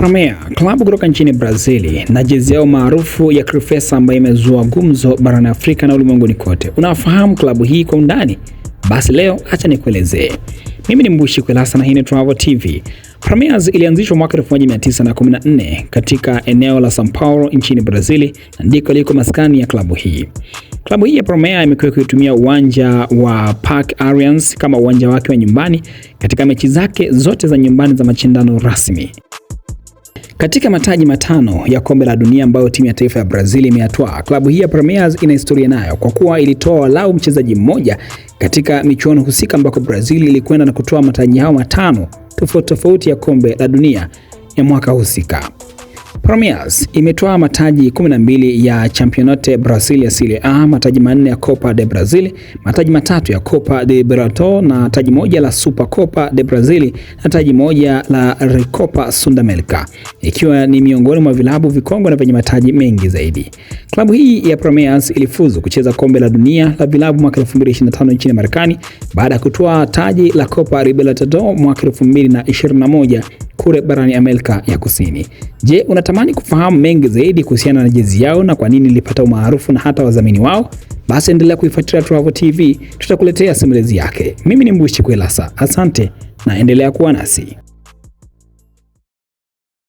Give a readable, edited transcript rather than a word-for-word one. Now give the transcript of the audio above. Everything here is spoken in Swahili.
Premier, klabu kutoka nchini Brazili na jezi yao maarufu ya Crefisa ambayo imezua gumzo barani Afrika na ulimwenguni kote. Unafahamu klabu hii kwa undani? Basi leo acha nikuelezee. Mimi ni Mbushi Kwelasa na hii ni Travel TV. Premiers ilianzishwa mwaka 1914 katika eneo la São Paulo nchini Brazili na ndiko liko maskani ya klabu hii. Klabu hii ya Premier imekuwa ikitumia uwanja wa Parque Allianz kama uwanja wake wa nyumbani katika mechi zake zote za nyumbani za mashindano rasmi. Katika mataji matano ya kombe la dunia ambayo timu ya taifa ya Brazil imeyatwaa, klabu hii ya Premiers ina historia nayo kwa kuwa ilitoa walau mchezaji mmoja katika michuano husika ambako Brazil ilikwenda na kutoa mataji hao matano tofauti ya kombe la dunia ya mwaka husika. Premiers imetoa mataji 12 ya Campeonato Brasileiro Serie A, mataji 4 ya Copa de Brazil, mataji 3 ya Copa de Libertadores na taji 1 la Supercopa de Brazil na taji 1 la Recopa Sudamerica, ikiwa ni miongoni mwa vilabu vikongwe na vyenye mataji mengi zaidi. Klabu hii ya Premiers ilifuzu kucheza kombe la dunia la vilabu mwaka 2025 nchini Marekani baada ya kutoa taji la Copa Libertadores mwaka 2021 kule barani Amerika ya Kusini. Je, unatamani kufahamu mengi zaidi kuhusiana na jezi yao na kwa nini ilipata umaarufu na hata wadhamini wao? Basi endelea kuifuatilia Travel TV, tutakuletea simulizi yake. Mimi ni Mbushi Kwelasa. Asante na endelea kuwa nasi.